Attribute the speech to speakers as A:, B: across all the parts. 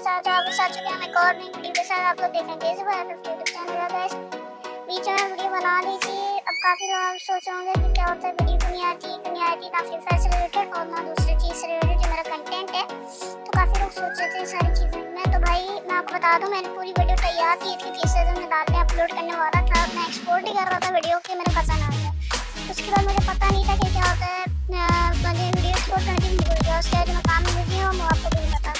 A: Guys, आज आपके साथ चुके हैं एक और नई वीडियो के साथ। आप लोग देखेंगे इस बार यूट्यूब चैनल है गाइस। बीच में वीडियो बना ली थी। अब काफी लोग आप सोच होंगे कि क्या होता है, वीडियो क्यों नहीं आती ना फ्री फायर से रिलेटेड और ना दूसरी चीज से रिलेटेड जो मेरा कंटेंट है। तो काफी लोग सोच रहे थे सारी चीजें में। तो भाई मैं आपको बता दूं, मैंने पूरी वीडियो तैयार की थी, 30 दिन में रात में अपलोड करने वाला था। मैं एक्सपोर्ट ही कर रहा था वीडियो के, मेरे पसंद आ गया। उसके बाद मुझे पता नहीं था कि क्या होता है, मुझे वीडियो एक्सपोर्ट करने की भूल गया। उसके बाद मैं काम में बिजी हूँ, वो आपको भी नहीं पता।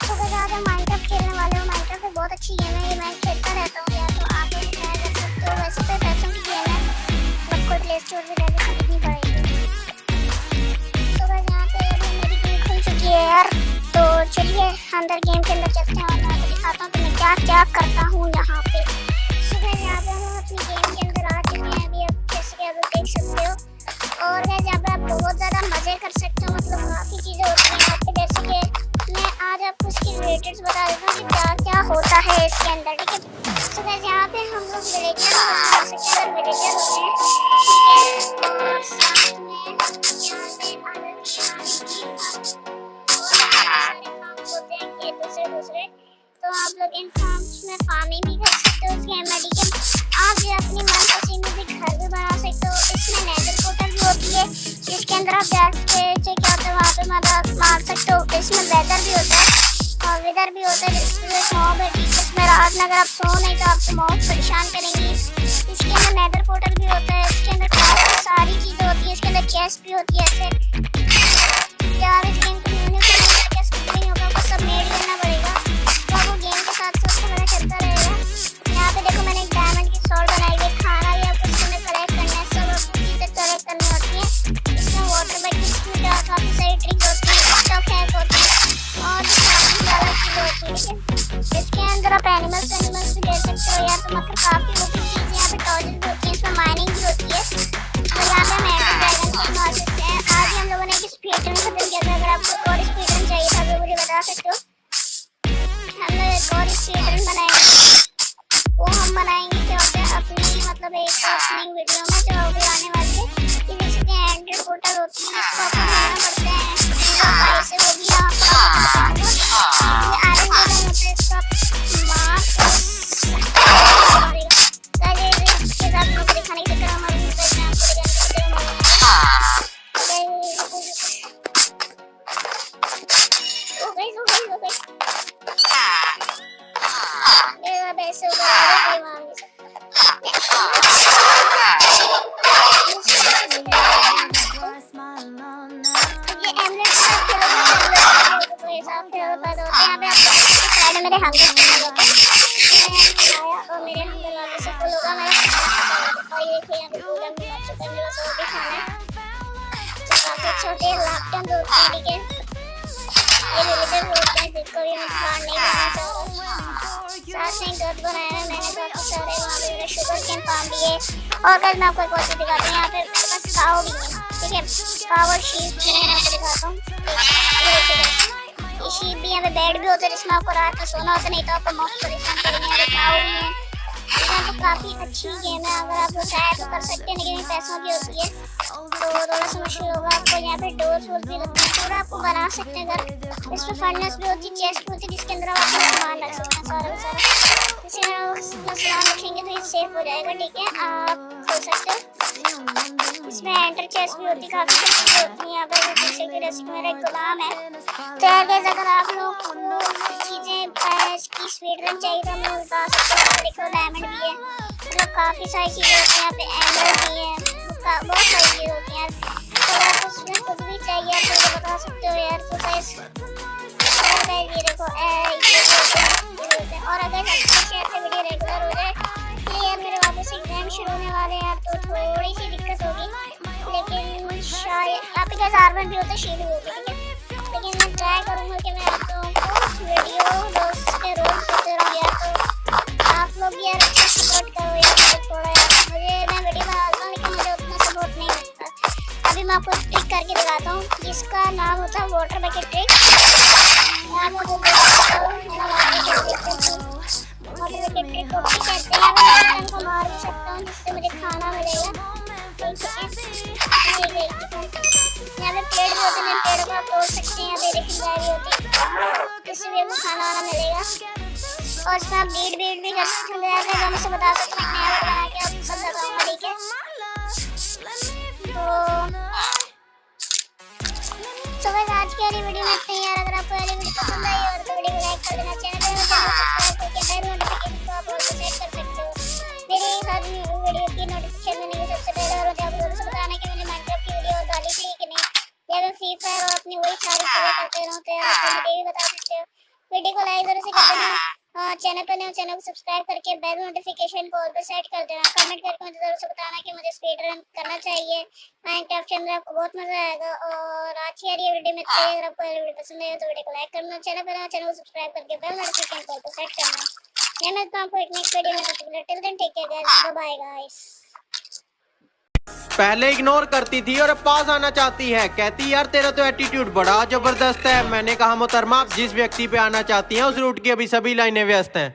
A: तो अगर आज हम माइनक्राफ्ट खेलने वाले हो, माइनक्राफ्ट एक बहुत अच्छी गेम है, ये मैं खेलता रहता हूँ यार। तो आप लोग ट्राई कर सकते हो। वैसे तो पैसों की गेम है, आपको प्ले स्टोर पे जाके खरीदनी पड़ेगी। तो बस यहाँ पे अभी मेरी गेम खुल चुकी है यार। तो चलिए अंदर गेम के अंदर चलते हैं और मैं आपको दिखाता हूँ कि मैं क्या क्या करता हूँ यहाँ पे। सुबह यहाँ पे हम अपनी गेम के अंदर आ चुके हैं अभी, अब जैसे कि आप देख सकते हो। और यहाँ पे आप बहुत ज़्यादा मज़े कर सकते हो, मतलब काफ़ी चीज़ें होती हैं यहाँ पे। जैसे कि मैं आज आपको इसकी रिलेटेड बता देता हूँ कि क्या क्या होता है इसके अंदर, ठीक है। तो वैसे यहाँ पे हम लोग विलेजर बना सकते हैं, विलेजर होते हैं, ठीक है। और साथ में यहाँ पे होते हैं कि दूसरे तो आप लोग इन फार्म्स में फार्मिंग भी कर सकते हो। उसके मेडिकल आप जो अपनी मनपसंद भी घर भी बना सकते हो। इसमें नेदर पोर्टल भी होती है जिसके अंदर आप जाके क्या होता है वहाँ पे मतलब मार सकते हो। इसमें वेदर भी होता है और वेदर भी होता है जिसमें मॉब है, जिसमें रात में अगर आप सो नहीं तो आपको मॉब परेशान करेंगी। इसके अंदर नेदर पोर्टल भी होता है, इसके अंदर काफ़ी सारी चीज़ें होती है। इसके अंदर चेस्ट भी होती है। ऐसे यार इस गेम को नहीं होगा, आपको सब मेड करना पड़ेगा। तो वो गेम के साथ साथ मेरा चलता रहेगा। यहाँ पे देखो मैंने एक डायमंड की सॉर्ड बनाई हुई, खाना भी आपको इसमें कलेक्ट करना है, सब आपको चीज़ें कलेक्ट करनी होती है। इसमें वाटर बकेट में काफ़ी सारी ट्रिक होती है, स्टॉक हैक होती है और काफ़ी ज़्यादा चीज़ें होती है। इसके अंदर आप एनिमल्स भी ले सकते हो यार। तो मतलब काफ़ी होती चीज़ें यहाँ पे टॉर्चेस भी होती है, इसमें माइनिंग भी होती है। तो यहाँ पे हम एंडर ड्रैगन को मार सकते हैं। आज ही हम लोगों ने एक स्पीड रन खत्म किया था। अगर आपको और स्पीड रन चाहिए था तो मुझे बता सकते हो, हम लोग एक और स्पीड रन बनाएंगे। वो हम बनाएंगे क्या होता है अपनी मतलब एक अपनी वीडियो में जो अभी आने वाली है। ये देख सकते हैं एंडर पोर्टल होती है, इसको अपन बनाना पड़ता है। ऐसे वो भी यहाँ पर ये आयरन गोल्डन होता है, इसको मार इसके साथ मुझे दिखाने की चक्कर हमारे मेरे हम और मेरे हम वाले से फुल होगा मेरा। और ये देखिए यहाँ पे पूरा मिला चुका है, मेरा सब भी खाना है। तो काफी छोटे लैपटॉप होते हैं, ठीक है। ये विलेजर होते हैं जिसको भी हम खाना नहीं बनाना चाहते। साथ में घर बनाया है मैंने काफी सारे, वहाँ पे मैंने शुगर केन फार्म भी है। और कल मैं आपको एक और चीज़ दिखाती हूँ, यहाँ पे मेरे पास काव भी है, ठीक है। काव और शीप भी मैं आपको दिखाता हूँ। ये शीप भी यहाँ पे बेड भी होता है जिसमें आपको रात में सोना होता है, नहीं तो आपको मौत परेशान करेंगे। यहाँ पे काव भी है। तो काफ़ी अच्छी गेम है, अगर आप लोग ट्राई तो कर सकते हैं, लेकिन पैसों की होती है तो थोड़ा सा मुश्किल होगा आपको। यहाँ पे डोर्स भी लगती है, पूरा आपको बना सकते हैं घर। इसमें फर्नेस भी होती है, चेस्ट होती है जिसके अंदर आप अपना सामान रख सकते हैं सारा का सारा। इसे अपना सामान रखेंगे तो ये सेफ हो जाएगा, ठीक है। आप खोल सकते हो। इसमें एंटर चेस्ट भी होती है, काफ़ी सारी चीज़ें होती हैं। यहाँ पर देख सकते हैं जैसे मेरा एक गुलाम है। तो अगर आप लोग को चीज़ें की स्पीड रन चाहिए तो मैं बता सकता हूँ। देखो डायमंड भी है, मतलब काफ़ी सारी चीज़ें होती हैं। यहाँ पे एंडर भी है, बहुत सारी चीज़ें होती हैं। तो आप उसमें कुछ भी चाहिए आप मुझे बता सकते हो यार। तो ये देखो और अगर ऐसे वीडियो रेगुलर हो जाए तो यार मेरे वापस एग्जाम शुरू होने वाले हैं यार, तो थोड़ी सी दिक्कत होगी, लेकिन शायद यहाँ पे क्या R1 भी होता है, शील्ड भी होती है, ठीक है। लेकिन मैं ट्राई करूँगा कि मैं आप लोगों को वीडियो दोस्त के रोज करते रहूँ यार। तो आप लोग यार अच्छा सपोर्ट करो यार थोड़ा यार। मैं वीडियो बनाता हूँ लेकिन मुझे उतना सपोर्ट नहीं मिलता। अभी मैं आपको ट्रिक करके दिखाता हूँ जिसका नाम होता है water bucket trick. Water bucket trick को भी कहते हैं। मैं इनको मार भी सकता हूँ जिससे मुझे खाना मिलेगा, यहाँ पे पेड़ भी होते हैं, पेड़ों को आप तोड़ सकते हैं। यहाँ पे देखिए गाय भी होती है, इससे भी आपको खाना वाना मिलेगा। और इसमें आप रीड भी कर सकते हो। अगर हम उसे बता सकते हैं नया बना के आप पसंद बताऊंगा, ठीक है। तो बस आज की वाली वीडियो में इतना ही यार। अगर आपको वाली वीडियो पसंद आई और तो वीडियो को लाइक कर देना, चैनल पे सब्सक्राइब करके बेल नोटिफिकेशन को आप ऑल पे सेट कर सकते हो। मेरे साथ वीडियो की नोटिफिकेशन मिलने के सबसे पहले, और आप लोगों से बताना कि मैंने माइनक्राफ्ट की वीडियो और डाली थी कि नहीं, या फिर फ्री फायर और अपनी वही सारी चीजें करते रहो, तो आप मुझे भी बता सकते हो। वीडियो को लाइक जरूर से कर देना, चैनल पर नए चैनल को सब्सक्राइब करके बेल नोटिफिकेशन को ऑल पे सेट कर देना। कमेंट करके मुझे जरूर से बताना कि मुझे स्पीड रन करना चाहिए माइनक्राफ्ट के अंदर, आपको बहुत मजा आएगा। और आज की ये वीडियो में अगर आपको ये वीडियो पसंद है तो वीडियो को लाइक करना, चैनल पर नए चैनल को सब्सक्राइब करके बेल नोटिफिकेशन को ऑल पे सेट करना। मैं मिलता हूं आपको एक नेक्स्ट वीडियो में, till then take care guys, bye guys.
B: पहले इग्नोर करती थी और अब पास आना चाहती है। कहती यार तेरा तो एटीट्यूड बड़ा जबरदस्त है। मैंने कहा मोहतरमा आप जिस व्यक्ति पे आना चाहती हैं उस रूट की अभी सभी लाइनें व्यस्त हैं।